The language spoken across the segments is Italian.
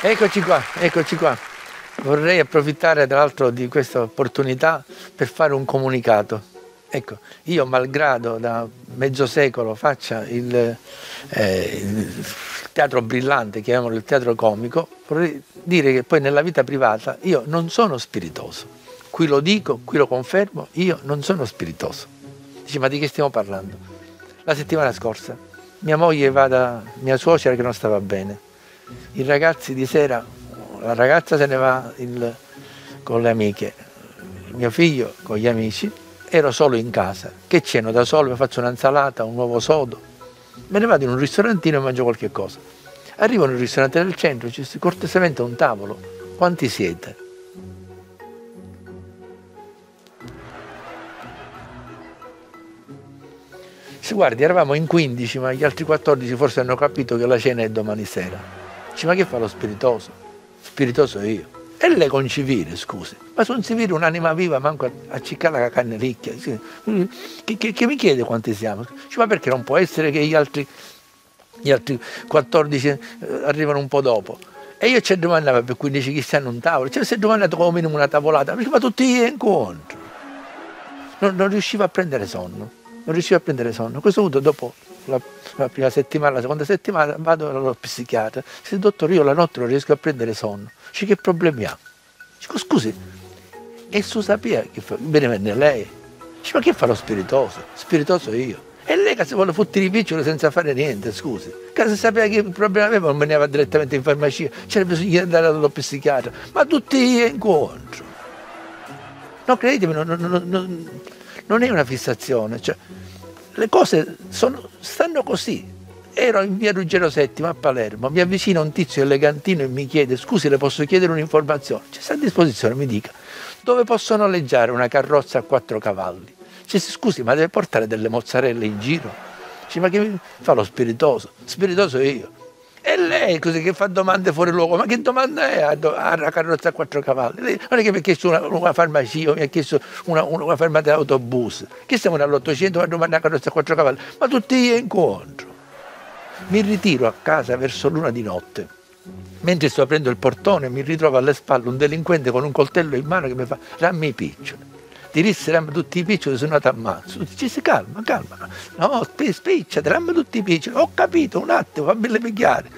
Eccoci qua, eccoci qua. Vorrei approfittare tra l'altro di questa opportunità per fare un comunicato. Ecco, io malgrado da mezzo secolo faccia il teatro brillante, chiamiamolo il teatro comico, vorrei dire che poi nella vita privata io non sono spiritoso. Qui lo dico, qui lo confermo, io non sono spiritoso. Dici, ma di che stiamo parlando? La settimana scorsa mia moglie va da mia suocera che non stava bene. I ragazzi di sera, la ragazza se ne va con le amiche, mio figlio con gli amici, ero solo in casa. Che ceno da solo, mi faccio un'insalata, un uovo sodo, me ne vado in un ristorantino e mangio qualche cosa. Arrivo in un ristorante del centro, ci sta cortesemente un tavolo. Quanti siete? Si guardi, eravamo in 15, ma gli altri 14 forse hanno capito che la cena è domani sera. Dice, ma che fa lo spiritoso? Spiritoso io. E lei con civile, scusi. Ma su un civile un'anima viva manco a ciccare la cannelicchia. Che mi chiede quanti siamo? Dice, ma perché non può essere che gli altri 14 arrivano un po' dopo? E io ci domandavo per 15 chi stanno un tavolo. Cioè, si è domandato come minimo una tavolata. Ma tutti gli incontro. Non riuscivo a prendere sonno. Non riuscivo a prendere sonno. A questo punto, dopo la prima settimana, la seconda settimana, vado dallo psichiatra. Dice, dottore, io la notte non riesco a prendere sonno. Dice, che problemi ha? Dico, scusi, e su sapeva che fa? Venne lei. Dice, ma che fa lo spiritoso? Spiritoso io. E lei che si vuole fottere i piccioli senza fare niente, scusi. Che se sapeva che problema aveva non veniva direttamente in farmacia, c'era bisogno di andare dallo psichiatra. Ma tutti gli incontro. No, credetemi, non è una fissazione, cioè, le cose stanno così. Ero in via Ruggero VII a Palermo, mi avvicina un tizio elegantino e mi chiede, scusi, le posso chiedere un'informazione? C'è sta a disposizione, mi dica, dove posso noleggiare una carrozza a 4 cavalli? Dice, scusi, ma deve portare delle mozzarelle in giro? Dice, ma che fa lo spiritoso? Spiritoso io. E lei così che fa domande fuori luogo, ma che domanda è a carrozza a 4 cavalli? Lei non è che mi ha chiesto una farmacia, mi ha chiesto una fermata di autobus, che siamo nell'800 a domandare a carrozza a 4 cavalli, ma tutti gli incontro. Mi ritiro a casa verso l'una di notte, mentre sto aprendo il portone mi ritrovo alle spalle un delinquente con un coltello in mano che mi fa rammi i piccioli. Ti risserammo tutti i piccioli, sono andato a mazzo. Dice, calma, no, spicciati, rammi tutti i piccioli. Ho capito, un attimo, fammi pigliare.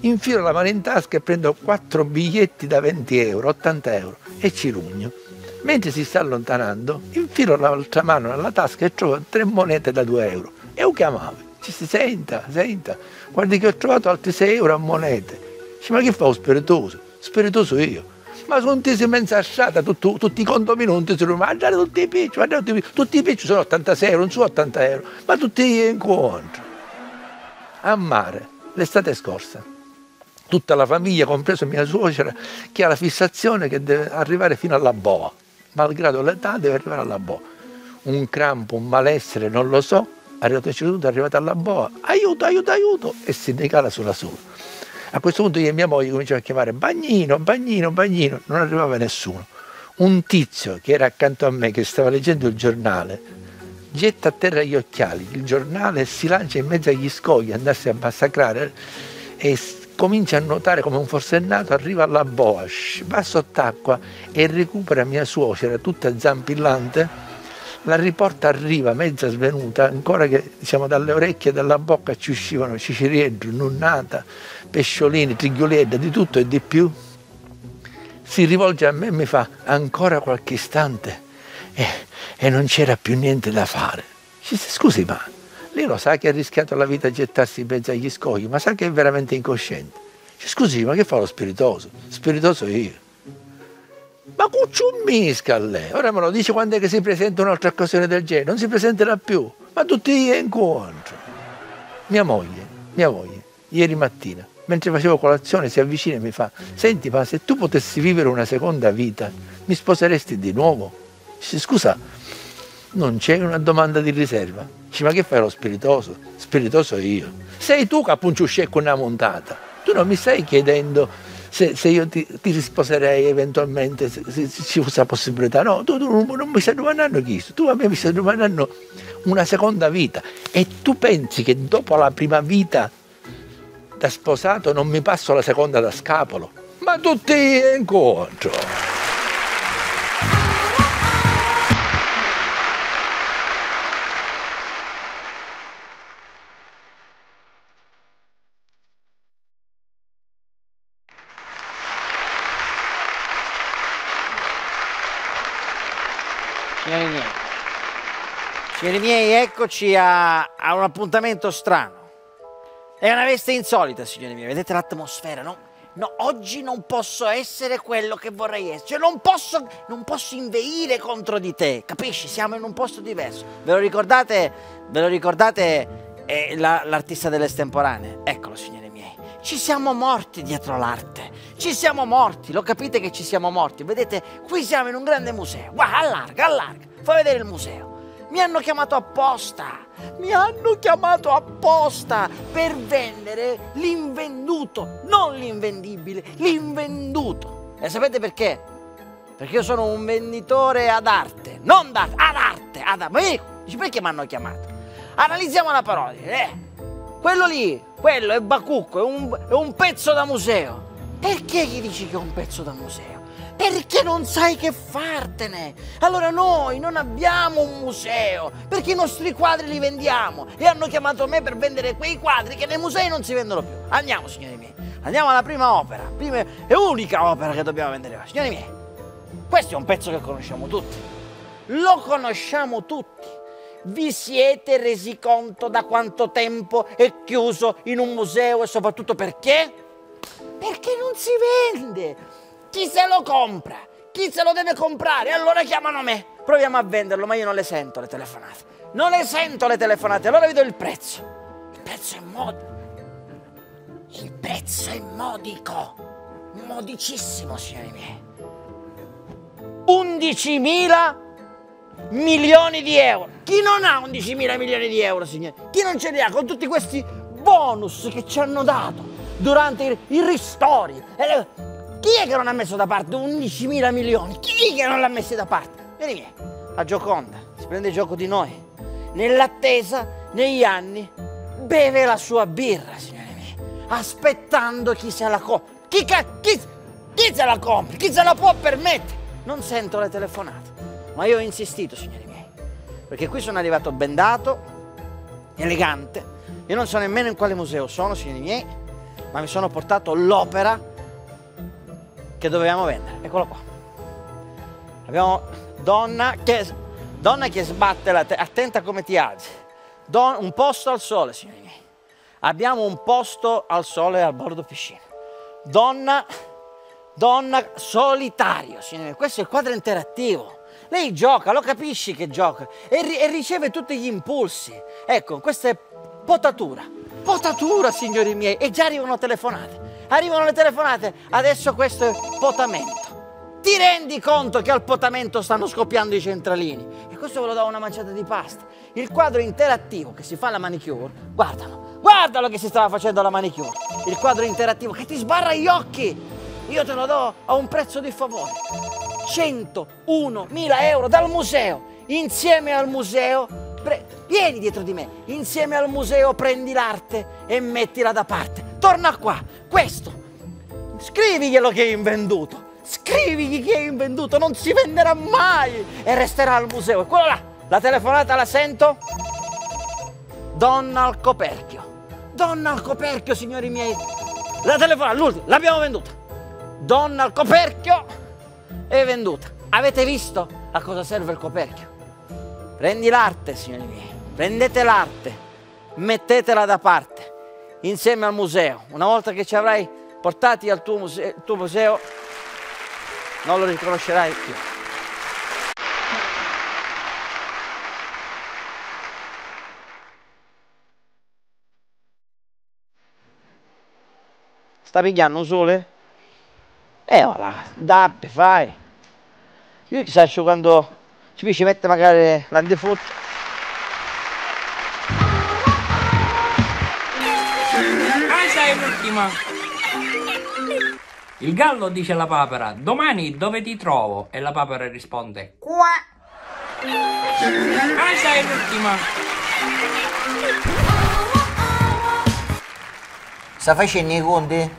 Infilo la mano in tasca e prendo 4 biglietti da 20 euro, 80 euro e ci rugno. Mentre si sta allontanando, infilo l'altra mano nella tasca e trovo 3 monete da 2 euro. E lo chiamavo. Dice, senta, guardi che ho trovato altri 6 euro a monete. Dice, ma che fa lo spiritoso? Spiritoso io. Ma sono tesi mensasciata, tutti i condomini non ti sono mangiati, tutti i picci sono 86 euro, non sono 80 euro, ma tutti gli incontri. A mare, l'estate scorsa, tutta la famiglia, compreso mia suocera, che ha la fissazione che deve arrivare fino alla boa, malgrado l'età deve arrivare alla boa. Un crampo, un malessere, non lo so, è arrivato alla boa, aiuto, e si decala sulla sua. A questo punto io e mia moglie cominciamo a chiamare bagnino, non arrivava nessuno. Un tizio che era accanto a me, che stava leggendo il giornale, getta a terra gli occhiali, il giornale, e si lancia in mezzo agli scogli, andarsi a massacrare, e comincia a nuotare come un forsennato, arriva alla boa, va sott'acqua e recupera mia suocera, tutta zampillante, la riporta a riva, mezza svenuta, ancora che diciamo dalle orecchie e dalla bocca ci uscivano ciciriedri, nunnata, pesciolini, triglioletta, di tutto e di più. Si rivolge a me e mi fa ancora qualche istante e non c'era più niente da fare. Dice, scusi, ma lei lo sa che ha rischiato la vita a gettarsi in mezzo agli scogli, ma sa che è veramente incosciente. Dice, scusi, ma che fa lo spiritoso? Spiritoso io. Ma cucciummisca a lei, ora me lo dice quando è che si presenta un'altra occasione del genere, non si presenterà più, ma tutti gli incontro. Mia moglie, ieri mattina, mentre facevo colazione, si avvicina e mi fa, senti, ma se tu potessi vivere una seconda vita, mi sposeresti di nuovo? Dice, scusa, non c'è una domanda di riserva. Dice, ma che fai lo spiritoso? Spiritoso io. Sei tu che appunto scecco una montata, tu non mi stai chiedendo se io ti risposerei eventualmente, se ci fosse la possibilità. No, tu non mi stai domandando questo, tu a me mi stai domandando una seconda vita e tu pensi che dopo la prima vita da sposato non mi passo la seconda da scapolo, ma tutti incontro. Signori miei, eccoci a un appuntamento strano. È una veste insolita, signori miei. Vedete l'atmosfera, no? No, oggi non posso essere quello che vorrei essere. Cioè, non posso inveire contro di te, capisci? Siamo in un posto diverso. Ve lo ricordate? L'artista delle estemporanee? Eccolo, signori miei. Ci siamo morti dietro l'arte. Ci siamo morti. Lo capite che ci siamo morti? Vedete, qui siamo in un grande museo. Guarda, allarga. Fai vedere il museo. Mi hanno chiamato apposta per vendere l'invenduto, non l'invendibile, l'invenduto. E sapete perché? Perché io sono un venditore ad arte, non ad arte. Ma dici, perché mi hanno chiamato? Analizziamo la parola. Quello è bacucco, è un pezzo da museo. Perché gli dici che è un pezzo da museo? Perché non sai che fartene. Allora noi non abbiamo un museo, perché i nostri quadri li vendiamo e hanno chiamato me per vendere quei quadri che nei musei non si vendono più. Andiamo, signori miei, andiamo alla prima opera, prima e unica opera che dobbiamo vendere oggi. Signori miei, questo è un pezzo che conosciamo tutti, lo conosciamo tutti. Vi siete resi conto da quanto tempo è chiuso in un museo e soprattutto perché? Perché non si vende. Chi se lo compra? Chi se lo deve comprare? Allora chiamano me. Proviamo a venderlo, ma io non le sento le telefonate. Allora vi do il prezzo. Il prezzo è modico. Modicissimo, signori miei. 11.000 milioni di euro. Chi non ha 11.000 milioni di euro, signori? Chi non ce li ha con tutti questi bonus che ci hanno dato durante i ristori? Chi è che non ha messo da parte 11.000 milioni? Chi che non l'ha messi da parte? Vieni miei, la Gioconda si prende gioco di noi. Nell'attesa, negli anni, beve la sua birra, signori miei, aspettando chi se la compra. Chi se la compra? Chi se la può permettere? Non sento le telefonate, ma io ho insistito, signori miei, perché qui sono arrivato bendato, elegante. Io non so nemmeno in quale museo sono, signori miei, ma mi sono portato l'opera che dovevamo vendere. Eccolo qua. Abbiamo donna che sbatte la testa, attenta come ti alzi. Un posto al sole, signori miei. Abbiamo un posto al sole al bordo piscina. Donna solitario, signori miei. Questo è il quadro interattivo. Lei gioca, lo capisci che gioca e riceve tutti gli impulsi. Ecco, questa è potatura, signori miei. E già arrivano telefonate. Arrivano le telefonate, adesso questo è potamento. Ti rendi conto che al potamento stanno scoppiando i centralini? E questo ve lo do una manciata di pasta. Il quadro interattivo che si fa alla manicure, guardalo che si stava facendo alla manicure. Il quadro interattivo che ti sbarra gli occhi. Io te lo do a un prezzo di favore. 101.000 euro dal museo. Insieme al museo, vieni dietro di me. Insieme al museo prendi l'arte e mettila da parte. Torna qua, questo, scriviglielo che è invenduto, non si venderà mai e resterà al museo. E quello là, la telefonata la sento? Donna al coperchio, signori miei, la telefonata, l'ultima, l'abbiamo venduta. Donna al coperchio è venduta. Avete visto a cosa serve il coperchio? Prendi l'arte, signori miei, prendete l'arte, mettetela da parte. Insieme al museo, una volta che ci avrai portati al tuo museo, non lo riconoscerai più. Sta pigliando un sole? Voilà, dappi, fai. Io chissà quando ci mette magari l'antifrutta. È l'ultima. Il gallo dice alla papera: domani dove ti trovo? E la papera risponde: qua. Casa è l'ultima. sta facendo i conti?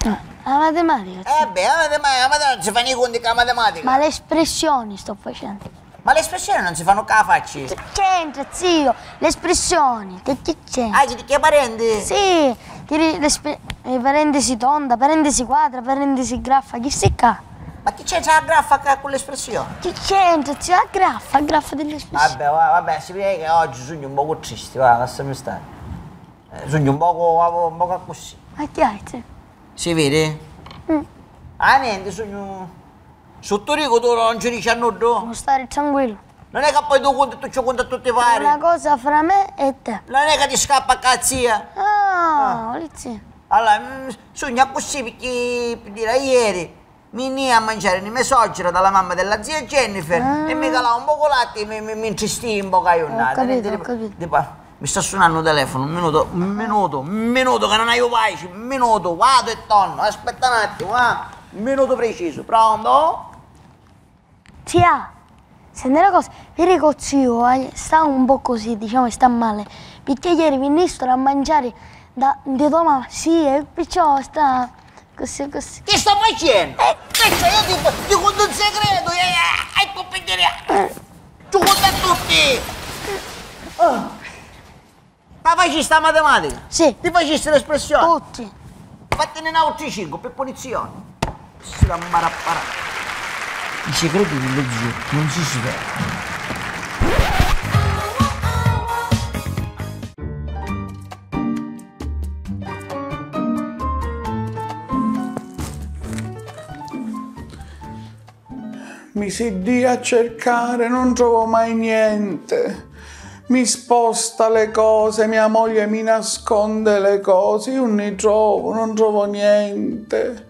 La matematica. Beh, la matematica non si fanno i conti con la matematica. Ma le espressioni sto facendo. Ma le espressioni non si fanno con la faccia. Che c'entra, zio? Le espressioni, che c'entra? Ah, che parenti? Sì, parentesi tonda, parentesi quadra, parentesi graffa, chi si ca? Ma chi c'entra la graffa con l'espressione? Chi c'entra, zio? La graffa delle espressioni. Vabbè, si vede che oggi sogno un poco triste, va, lasciami stare. Sogno un poco così. Ma che hai, zio? Si vede? Ah, niente, sogno... Sotto Rico tu non ci dici a nudo? Non stare tranquillo. Non è che poi tu conti tu ci conti a tutti i vari? Una cosa fra me e te. Non è che ti scappa a cazzia? Zio. Allora, sogno così perché, per dire, ieri mi ne a mangiare una mesoggira dalla mamma della zia Jennifer e mi calava un poco latte e mi intristii un po' caionata. Ho capito. Mi sta suonando il telefono, un minuto, che non hai pace, un minuto, vado e torno, aspetta un attimo, un minuto preciso, pronto? Zia, senti una cosa, ieri con zio sta un po' così, diciamo, sta male, perché ieri venissero a mangiare di tua mamma, sì, e perciò sta così. Che sto facendo? Io ti conto un segreto, ecco per dire, tu conti a tutti! Ma facci sta matematica? Sì. Ti facessi l'espressione? Tutti. Fattene in altri 5 per punizione. Si da marapparà. I segreti dello zio non si svelano. Mi si dia a cercare, non trovo mai niente. Mi sposta le cose, mia moglie mi nasconde le cose, io non trovo niente.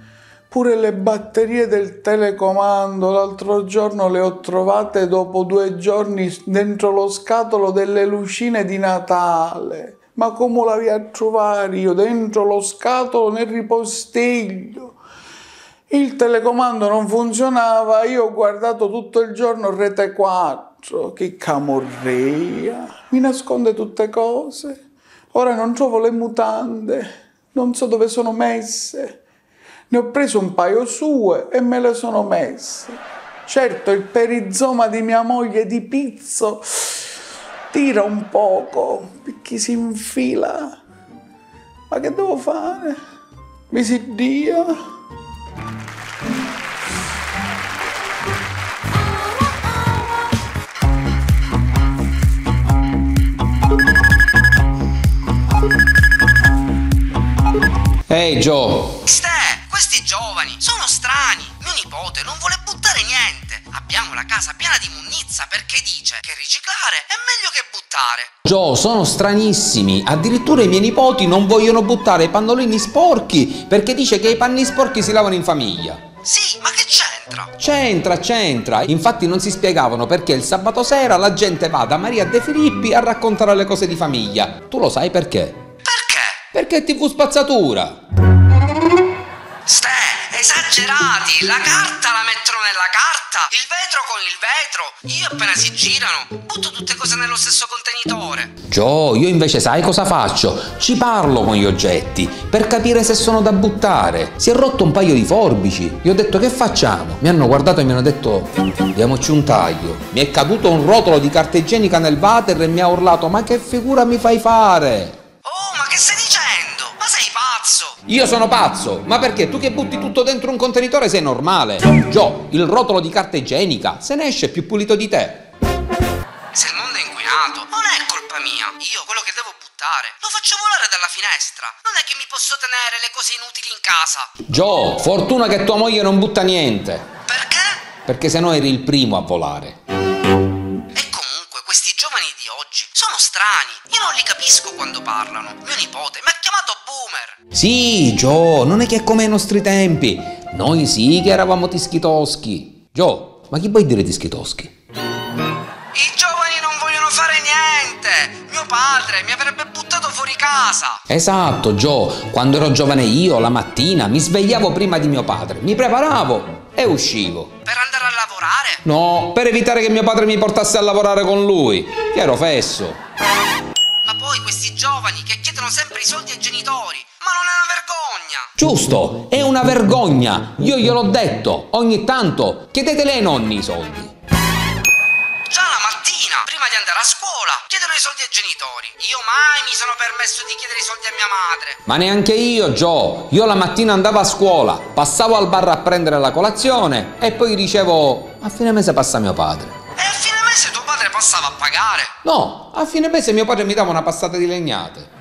Pure le batterie del telecomando, l'altro giorno le ho trovate dopo 2 giorni dentro lo scatolo delle lucine di Natale. Ma come la vi a trovare io dentro lo scatolo nel ripostiglio? Il telecomando non funzionava, io ho guardato tutto il giorno Rete 4. Che camorria, mi nasconde tutte cose. Ora non trovo le mutande, non so dove sono messe. Ne ho preso un paio sue e me le sono messe. Certo, il perizoma di mia moglie di pizzo tira un poco perché si infila. Ma che devo fare? Mi si dia. Ehi Joe! Questi giovani sono strani. Mio nipote non vuole buttare niente. Abbiamo la casa piena di immondizia perché dice che riciclare è meglio che buttare. Joe, sono stranissimi. Addirittura i miei nipoti non vogliono buttare i pannolini sporchi perché dice che i panni sporchi si lavano in famiglia. Sì, ma che c'entra? C'entra. Infatti non si spiegavano perché il sabato sera la gente va da Maria De Filippi a raccontare le cose di famiglia. Tu lo sai perché? Perché? Perché è TV spazzatura. Esagerati, la carta la mettono nella carta, il vetro con il vetro, io appena si girano butto tutte cose nello stesso contenitore. Joe, io invece sai cosa faccio? Ci parlo con gli oggetti per capire se sono da buttare. Si è rotto un paio di forbici, gli ho detto che facciamo? Mi hanno guardato e mi hanno detto diamoci un taglio. Mi è caduto un rotolo di carta igienica nel water e mi ha urlato ma che figura mi fai fare? Oh, ma che stai dicendo? Ma sei pazzo? Io sono pazzo, ma perché tu che butti tutto dentro un contenitore sei normale? Joe, il rotolo di carta igienica se ne esce più pulito di te. Se il mondo è inquinato non è colpa mia. Io quello che devo buttare lo faccio volare dalla finestra. Non è che mi posso tenere le cose inutili in casa. Joe, fortuna che tua moglie non butta niente. Perché? Perché se no eri il primo a volare. E comunque questi giovani di oggi sono strani. Io non li capisco quando parlano. Mio nipote mi ha chiamato boomer. Sì, Joe, non è che è come ai nostri tempi. Noi sì che eravamo tischitoschi. Joe, ma chi vuoi dire tischitoschi? I giovani non vogliono fare niente. Mio padre mi avrebbe buttato fuori casa. Esatto, Joe. Quando ero giovane io, la mattina, mi svegliavo prima di mio padre. Mi preparavo e uscivo. Per andare a lavorare? No, per evitare che mio padre mi portasse a lavorare con lui. Che ero fesso. Ma poi questi giovani che chiedono sempre i soldi ai genitori. Ma non è una Giusto, è una vergogna. Io gliel'ho detto, ogni tanto chiedetele ai nonni i soldi. Già la mattina, prima di andare a scuola, chiedono i soldi ai genitori. Io mai mi sono permesso di chiedere i soldi a mia madre. Ma neanche io, Gio. Io la mattina andavo a scuola, passavo al bar a prendere la colazione e poi dicevo, a fine mese passa mio padre. E a fine mese tuo padre passava a pagare. No, a fine mese mio padre mi dava una passata di legnate.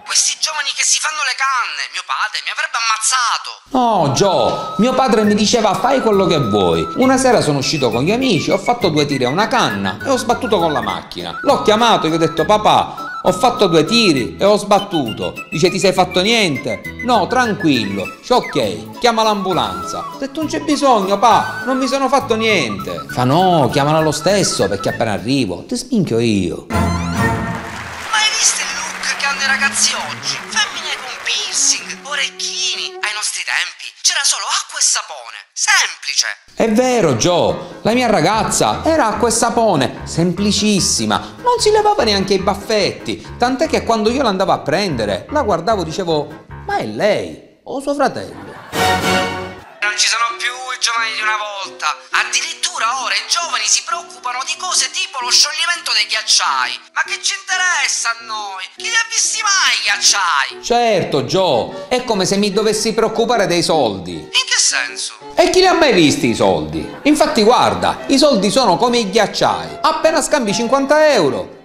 Questi giovani che si fanno le canne, mio padre mi avrebbe ammazzato. No, Gio, mio padre mi diceva fai quello che vuoi. Una sera sono uscito con gli amici, ho fatto 2 tiri a una canna e ho sbattuto con la macchina. L'ho chiamato e gli ho detto papà, ho fatto 2 tiri e ho sbattuto. Dice ti sei fatto niente? No, tranquillo. Dice ok, chiama l'ambulanza. Ho detto non c'è bisogno, pa, non mi sono fatto niente. Fa no, chiamala lo stesso perché appena arrivo ti spinchio io. Mai visto il look che hanno i ragazzi oggi? Femmine con piercing, orecchini. Ai nostri tempi c'era solo acqua e sapone. Semplice. È vero, Gio, la mia ragazza era acqua e sapone, semplicissima, non si levava neanche i baffetti, tant'è che quando io l'andavo a prendere, la guardavo e dicevo, ma è lei o suo fratello? Non ci sono più i giovani di una volta. Addirittura ora i giovani si preoccupano di cose tipo lo scioglimento dei ghiacciai. Ma che ci interessa a noi? Chi li ha visti mai i ghiacciai? Certo, Gio, è come se mi dovessi preoccupare dei soldi. In che senso? E chi li ha mai visti i soldi? Infatti guarda, i soldi sono come i ghiacciai, appena scambi 50 euro,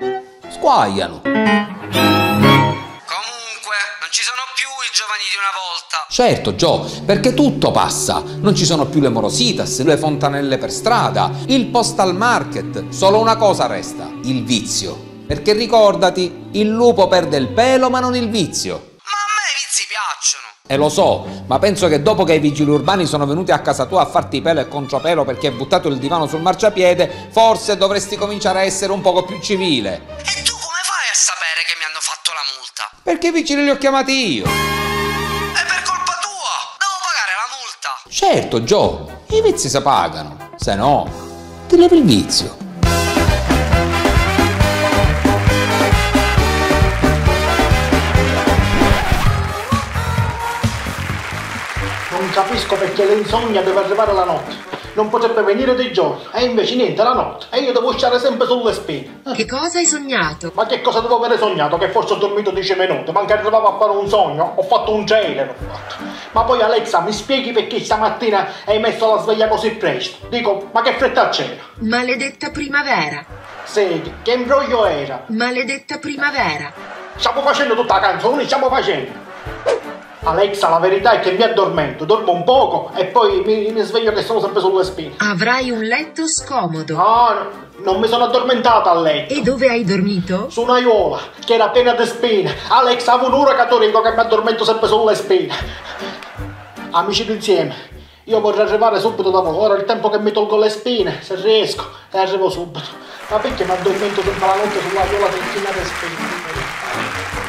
squagliano. Comunque, non ci sono più i giovani di una volta. Certo, Gio, perché tutto passa. Non ci sono più le morositas, le fontanelle per strada, il postal market. Solo una cosa resta, il vizio. Perché ricordati, il lupo perde il pelo ma non il vizio. Ma a me i vizi piacciono. E lo so, ma penso che dopo che i vigili urbani sono venuti a casa tua a farti pelo e conciopelo perché hai buttato il divano sul marciapiede, forse dovresti cominciare a essere un poco più civile. E tu come fai a sapere che mi hanno fatto la multa? Perché i vigili li ho chiamati io. È per colpa tua! Devo pagare la multa! Certo, Gio, i vizi si pagano, se no ti levi il vizio. Non capisco perché l'insonnia deve arrivare la notte. Non potrebbe venire di giorno, e invece niente, la notte. E io devo stare sempre sulle spine. Che cosa hai sognato? Ma che cosa devo avere sognato? Che forse ho dormito 10 minuti, ma che arrivavo a fare un sogno? Ho fatto un trailer, ho fatto. Ma poi Alexa, mi spieghi perché stamattina hai messo la sveglia così presto? Dico, ma che fretta c'era? Maledetta primavera. Senti, che imbroglio era? Maledetta primavera. Stiamo facendo tutta la canzone, stiamo facendo. Alexa, la verità è che mi addormento, dormo un poco e poi mi sveglio che sono sempre sulle spine. Avrai un letto scomodo. No, non mi sono addormentata a letto. E dove hai dormito? Su una aiuola, che era piena di spine. Alexa, avevo un'ora cattolico che mi addormento sempre sulle spine. Amici d'insieme, io vorrei arrivare subito da voi. Ora è il tempo che mi tolgo le spine, se riesco, e arrivo subito. Ma perché mi addormento tutta la notte sulla aiuola che inchina le spine?